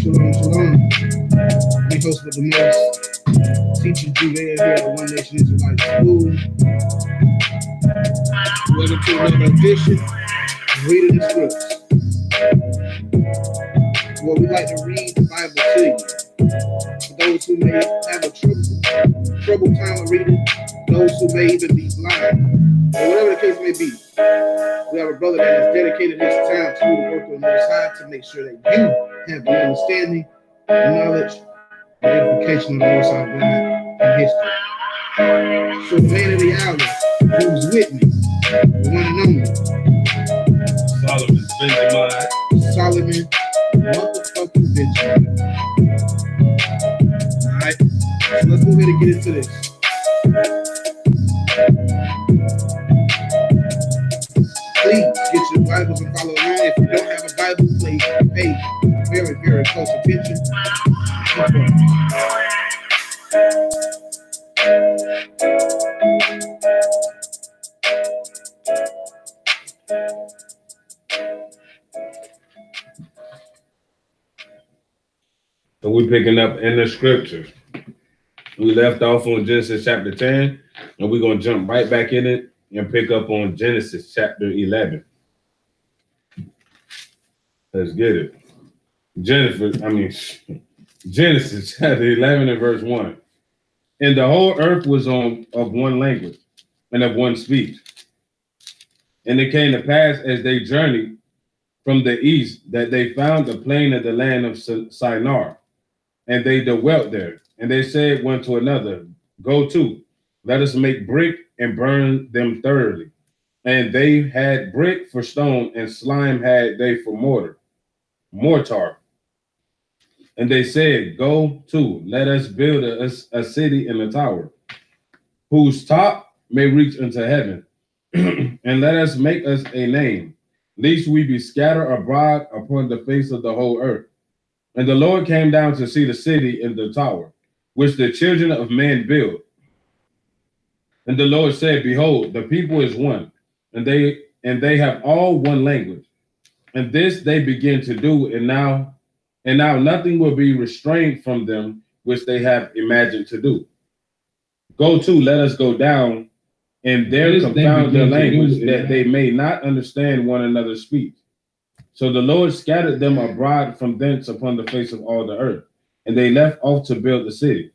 Shalom. We host with the most teachers Judea here at One Nation Israelite School. Welcome to another edition of Reading the Scripts, where we like to read the Bible to you. For those who may have a trouble time of reading, those who may even be blind, or whatever the case may be, we have a brother that has dedicated his time to the work of the Most High to make sure that you have an understanding, knowledge, and edification of the Most High God and history. So the man of the hour, who's with me, the one and only Solomon Benjamin. Solomon motherfucking Benjamin. Alright, so let's go ahead and get into this. Please get your Bibles and follow along. If you don't have a Bible, please pay very, very close attention. So we're picking up in the scriptures. We left off on Genesis chapter 10, and we're going to jump right back in it and pick up on Genesis chapter 11. Let's get it. Genesis chapter 11 and verse 1. And the whole earth was of one language and of one speech. And it came to pass as they journeyed from the east that they found the plain of the land of Shinar, and they dwelt there. And they said one to another, Go to, let us make brick and burn them thoroughly. And they had brick for stone, and slime had they for mortar. And they said, Go to, let us build a city in a tower, whose top may reach unto heaven, and let us make us a name, lest we be scattered abroad upon the face of the whole earth. And the Lord came down to see the city and the tower, which the children of men built. And the Lord said, Behold, the people is one, and they have all one language. And this they begin to do, and now nothing will be restrained from them which they have imagined to do. Go to, let us go down, and there confound their language, that they may not understand one another's speech. So the Lord scattered them abroad from thence upon the face of all the earth, and they left off to build the city.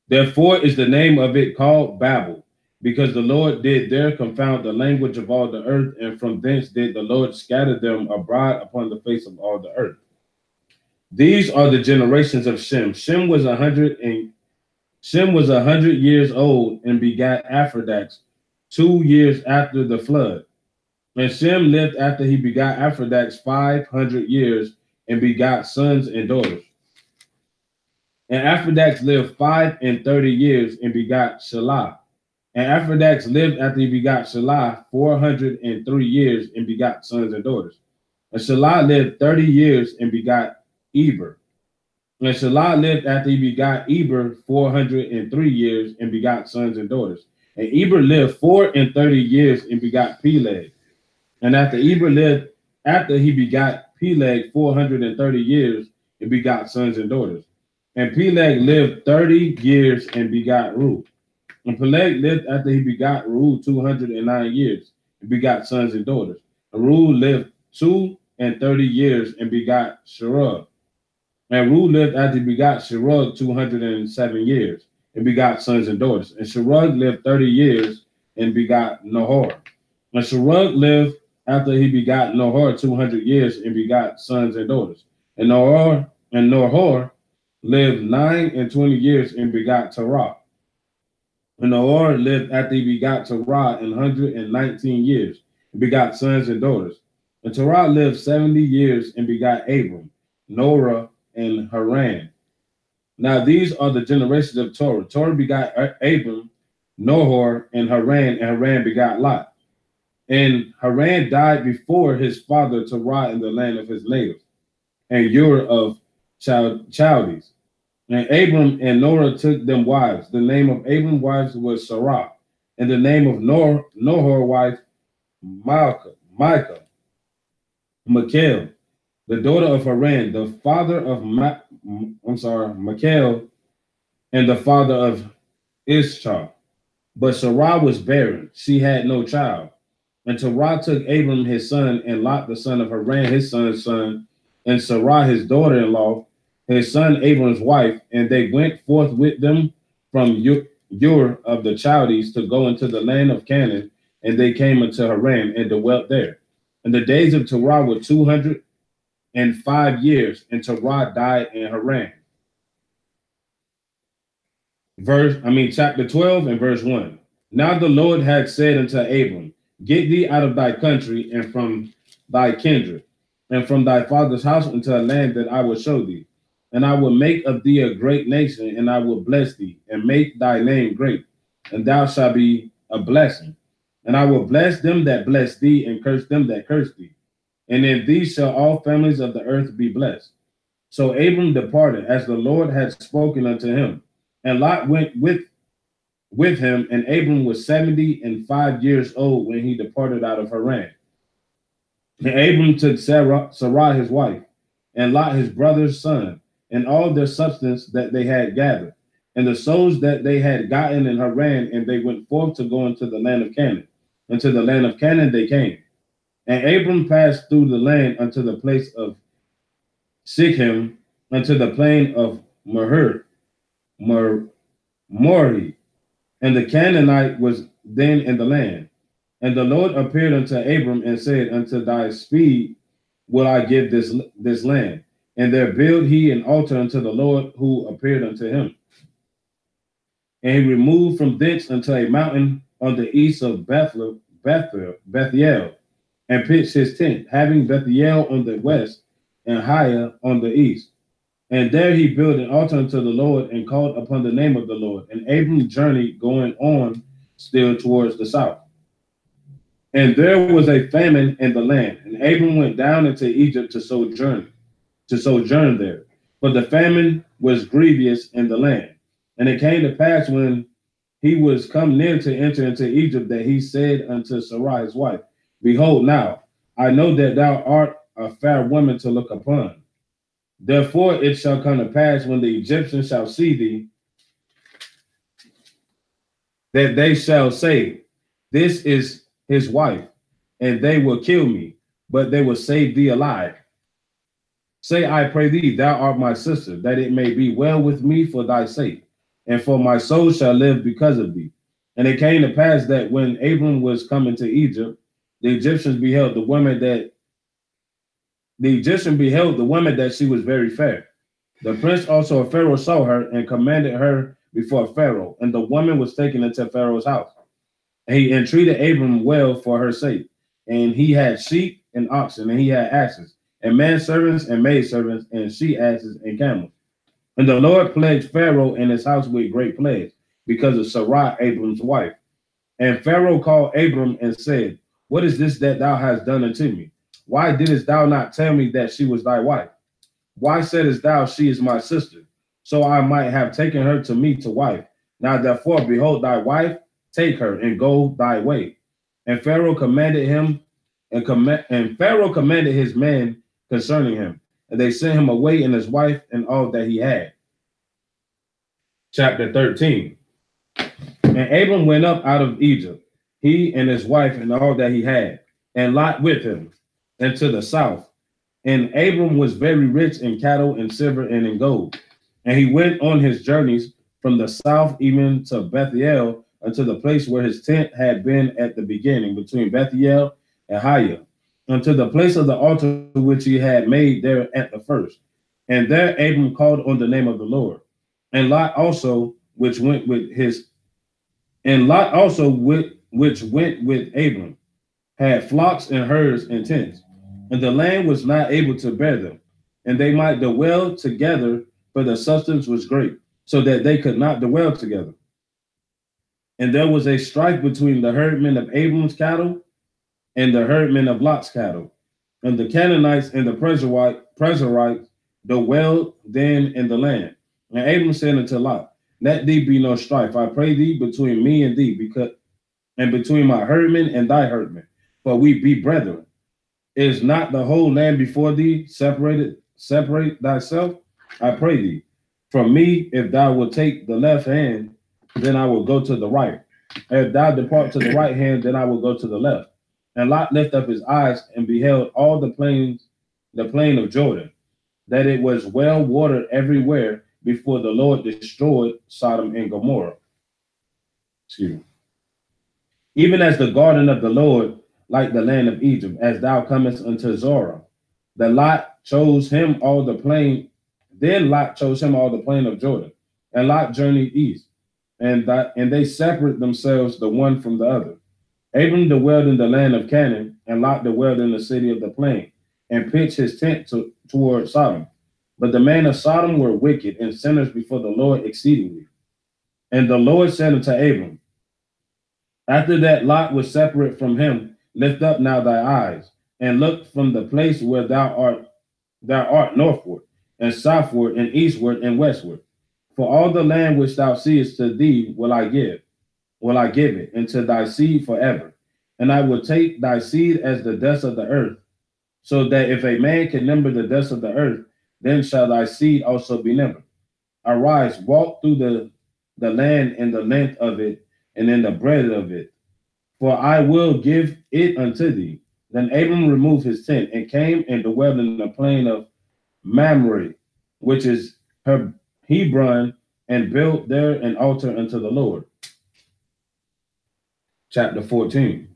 Therefore is the name of it called Babel, because the Lord did there confound the language of all the earth, and from thence did the Lord scatter them abroad upon the face of all the earth. These are the generations of Shem. Shem was 100 years old and begat Aphrodite 2 years after the flood. And Shem lived after he begot Aphrodite 500 years and begot sons and daughters. And Aphrodite lived 35 years and begot Shelah. And Aphrodite lived after he begot Shelah 403 years and begot sons and daughters. And Shelah lived 30 years and begot Eber. And Shelah lived after he begot Eber 403 years and begot sons and daughters. And Eber lived 34 years and begot Peleg. And after Eber lived after he begot Peleg 430 years and begot sons and daughters. And Peleg lived 30 years and begot Reu. And Peleg lived after he begot Reu 209 years and begot sons and daughters. And Reu lived 230 years and begot Sherug. And Reu lived after he begot Sherug 207 years and begot sons and daughters. And Sharug lived 30 years and begot Nahor. And Sharug lived after he begot Nahor 200 years and begot sons and daughters. And Nahor lived 9 and 20 years and begot Terah. And Nahor lived after he begot Terah 119 years and begot sons and daughters. And Terah lived 70 years and begot Abram, Norah, and Haran. Now these are the generations of Torah. Torah begot Abram, Nahor, and Haran begot Lot. And Haran died before his father Terah in the land of his native, and Ur of Chaldees. And Abram and Norah took them wives. The name of Abram's wives was Sarah, and the name of Nahor's wife Micah, Michal, the daughter of Haran, the father of Michal, and the father of Ishchar. But Sarah was barren; she had no child. And Terah took Abram his son, and Lot the son of Haran his son's son, and Sarah his daughter-in-law, his son Abram's wife, and they went forth with them from Ur of the Chaldees to go into the land of Canaan, and they came unto Haran and dwelt there. And the days of Terah were 205 years, and Terah died in Haran. Chapter 12 and verse 1. Now the Lord had said unto Abram, Get thee out of thy country and from thy kindred, and from thy father's house into a land that I will show thee. And I will make of thee a great nation, and I will bless thee, and make thy name great, and thou shalt be a blessing. And I will bless them that bless thee, and curse them that curse thee. And in thee shall all families of the earth be blessed. So Abram departed, as the Lord had spoken unto him. And Lot went with him, and Abram was 75 years old when he departed out of Haran. And Abram took Sarai his wife, and Lot his brother's son, and all their substance that they had gathered, and the souls that they had gotten in Haran, and they went forth to go into the land of Canaan. And to the land of Canaan they came. And Abram passed through the land unto the place of Shechem, unto the plain of Moreh. And the Canaanite was then in the land. And the Lord appeared unto Abram and said, Unto thy speed will I give this land. And there built he an altar unto the Lord who appeared unto him. And he removed from thence unto a mountain on the east of Bethel, and pitched his tent, having Bethel on the west and Hiah on the east. And there he built an altar unto the Lord and called upon the name of the Lord. And Abram journeyed going on still towards the south. And there was a famine in the land, and Abram went down into Egypt to sojourn there. For the famine was grievous in the land. And it came to pass when he was come near to enter into Egypt that he said unto Sarai his wife, Behold now, I know that thou art a fair woman to look upon. Therefore it shall come to pass when the Egyptians shall see thee, that they shall say, This is his wife, and they will kill me, but they will save thee alive. Say, I pray thee, thou art my sister, that it may be well with me for thy sake, and for my soul shall live because of thee. And it came to pass that when Abram was coming to Egypt, the Egyptian beheld the woman that she was very fair. The prince also of Pharaoh saw her and commanded her before Pharaoh, and the woman was taken into Pharaoh's house. And he entreated Abram well for her sake. And he had sheep and oxen, and he had asses, and manservants and maidservants, and she-asses and camels. And the Lord plagued Pharaoh and his house with great plagues, because of Sarai, Abram's wife. And Pharaoh called Abram and said, What is this that thou hast done unto me? Why didst thou not tell me that she was thy wife? Why saidst thou, She is my sister? So I might have taken her to me to wife. Now therefore, behold thy wife, take her and go thy way. And Pharaoh commanded him, and Pharaoh commanded his men concerning him. And they sent him away and his wife and all that he had. Chapter 13. And Abram went up out of Egypt, he and his wife and all that he had, and Lot with him, and to the south. And Abram was very rich in cattle and silver and in gold. And he went on his journeys from the south even to Bethel, unto the place where his tent had been at the beginning, between Bethel and Hiah, unto the place of the altar which he had made there at the first. And there Abram called on the name of the Lord. And Lot also, which went with his, and Lot also which went with Abram, had flocks and herds and tents, and the land was not able to bear them, and they might dwell together, for the substance was great, so that they could not dwell together. And there was a strife between the herdmen of Abram's cattle and the herdmen of Lot's cattle. And the Canaanites and the Perizzites dwelled then in the land. And Abram said unto Lot, let thee be no strife, I pray thee, between me and thee, and between my herdmen and thy herdmen, for we be brethren. Is not the whole land before thee? Separate thyself, I pray thee. From me, if thou wilt take the left hand, then I will go to the right. If thou depart to the right hand, then I will go to the left. And Lot lifted up his eyes and beheld all the plain of Jordan, that it was well watered everywhere before the Lord destroyed Sodom and Gomorrah. Excuse me. Even as the garden of the Lord, like the land of Egypt, as thou comest unto Zorah. Then Lot chose him all the plain of Jordan, and Lot journeyed east, and they separate themselves the one from the other. Abram dwelled in the land of Canaan, and Lot dwelled in the city of the plain, and pitched his tent toward Sodom. But the men of Sodom were wicked and sinners before the Lord exceedingly. And the Lord said unto Abram, after that Lot was separate from him, lift up now thy eyes, and look from the place where thou art northward, and southward, and eastward, and westward. For all the land which thou seest to thee will I give it, and to thy seed forever. And I will take thy seed as the dust of the earth, so that if a man can number the dust of the earth, then shall thy seed also be numbered. Arise, walk through the land in the length of it, and in the breadth of it, for I will give it unto thee. Then Abram removed his tent and came and dwelled in the plain of Mamre, which is Hebron, and built there an altar unto the Lord. Chapter 14.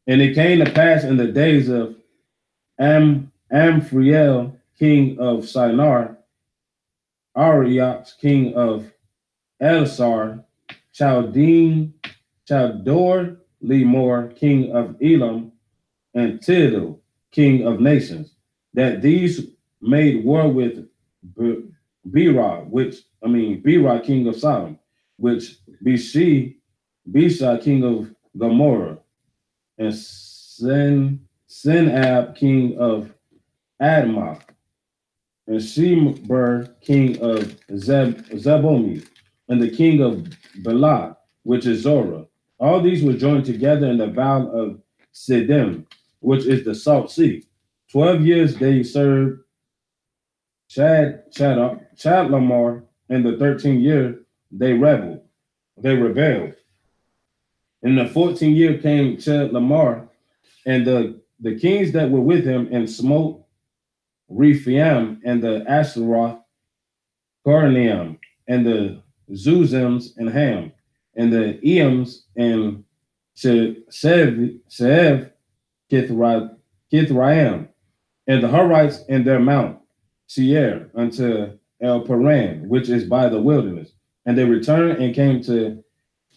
And it came to pass in the days of Amphriel, king of Shinar, Arioch, king of Elasar, Chaldor Lemor, king of Elam, and Tidal, king of nations, that these made war with Berah, king of Sodom, which Bisha, king of Gomorrah, and Senab, king of Admah, and Shemer, king of Zebomi, and the king of Bela, which is Zorah. All these were joined together in the valley of Siddim, which is the Salt Sea. 12 years they served Chedorlaomer, and the 13th year they rebelled. In the 14th year came Chedorlaomer, and the kings that were with him, and smote Rephaim, and the Ashtaroth, Karnaim, and the Zuzims, and Ham, and the Eams, and Shev, Kithraim, and the Horites in their mount, Seir, unto El Paran, which is by the wilderness. And they returned and came to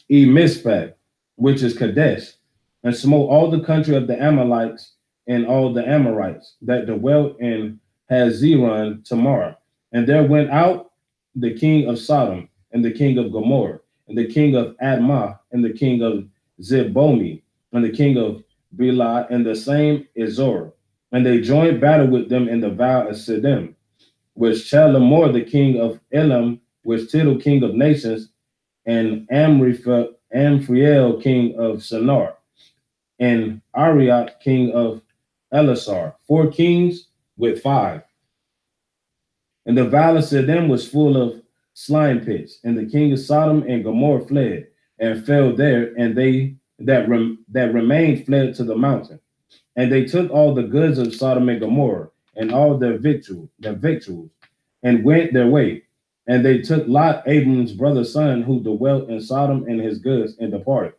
Mizpah, which is Kadesh, and smote all the country of the Amalekites and all the Amorites that dwelt in Hazeron Tamar. And there went out the king of Sodom, and the king of Gomorrah, and the king of Admah, and the king of Zebomi, and the king of Bela, and the same is Zorah. And they joined battle with them in the valley of Siddim, which Chedorlaomer, the king of Elam, which Tidal, king of nations, and Amphriel, king of Shinar, and Arioch, king of Elasar, 4 kings with 5. And the valley of Siddim was full of slime pits, and the king of Sodom and Gomorrah fled and fell there, and they that remained fled to the mountain. And they took all the goods of Sodom and Gomorrah and all their victuals, and went their way. And they took Lot, Abram's brother's son, who dwelt in Sodom, and his goods, and departed.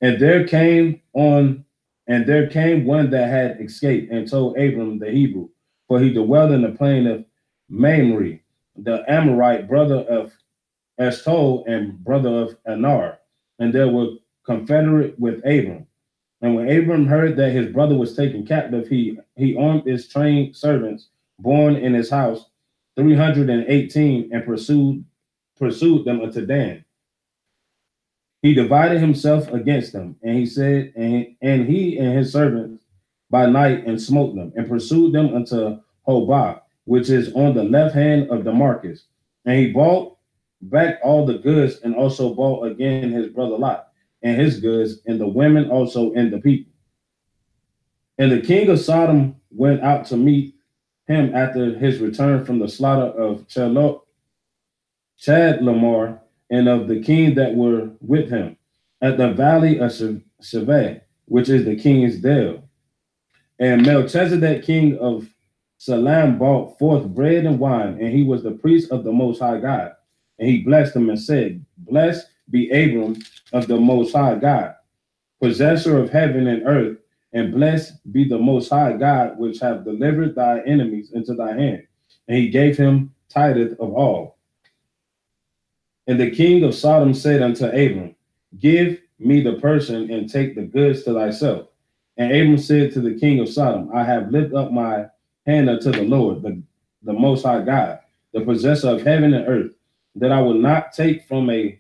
And there came one that had escaped, and told Abram the Hebrew, for he dwelt in the plain of Mamre, the Amorite, brother of Eshcol and brother of Anar, and they were confederate with Abram. And when Abram heard that his brother was taken captive, he armed his trained servants born in his house, 318, and pursued them unto Dan. He divided himself against them, and he said, and he and his servants by night, and smote them, and pursued them unto Hobah, which is on the left hand of Damascus. And he bought back all the goods, and also bought again his brother Lot, and his goods, and the women also, and the people. And the king of Sodom went out to meet him after his return from the slaughter of Chedorlaomer, and of the king that were with him, at the valley of Shaveh, which is the king's dale. And Melchizedek, king of Salem, brought forth bread and wine, and he was the priest of the Most High God. And he blessed him and said, Blessed be Abram of the Most High God, possessor of heaven and earth, and blessed be the Most High God, which have delivered thy enemies into thy hand. And he gave him tithe of all. And the king of Sodom said unto Abram, Give me the person, and take the goods to thyself. And Abram said to the king of Sodom, I have lifted up my hand unto the Lord, the Most High God, the possessor of heaven and earth, that I will not take from a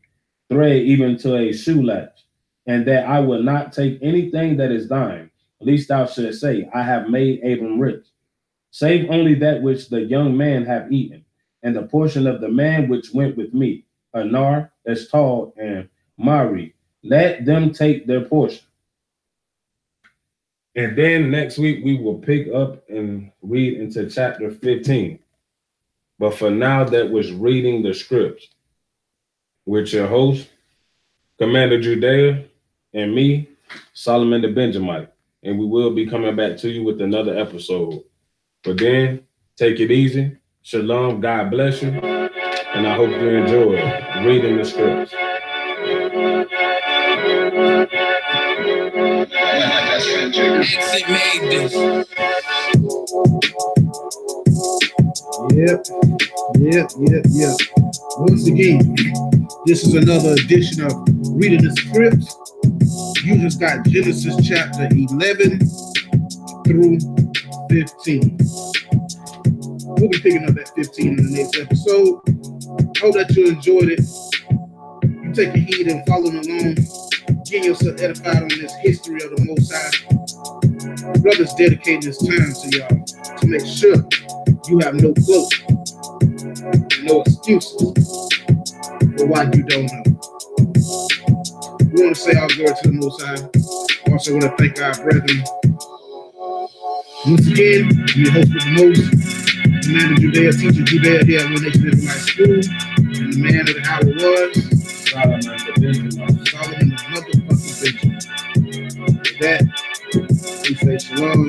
thread even to a shoe latch, and that I will not take anything that is thine, lest thou shouldest say, I have made Abram rich, save only that which the young man have eaten, and the portion of the man which went with me, Anar, Eshcol, and Mari. Let them take their portion. And then next week we will pick up and read into chapter 15. But for now, that was reading the scripts with your host, Commander Judea, and me, Solomon the Benjamite. And we will be coming back to you with another episode. But then, take it easy. Shalom. God bless you. And I hope you enjoy reading the scripts. Exit made this. Yep. Once again, this is another edition of Reading the Scripts. You just got Genesis chapter 11 through 15. We'll be picking up at 15 in the next episode. Hope that you enjoyed it. You take a heed and follow along. Getting yourself edified on this history of the Most High. Brothers dedicating this time to y'all to make sure you have no cloak and no excuses for why you don't know. We want to say all glory to the Most High. Also want to thank our brethren. Once again, I'm your host with the most, Commander Judea, teacher Judea here at One Nation Israelite School, and the man of the hour was Solomon the motherfucking Benjamin. With that, we say shalom.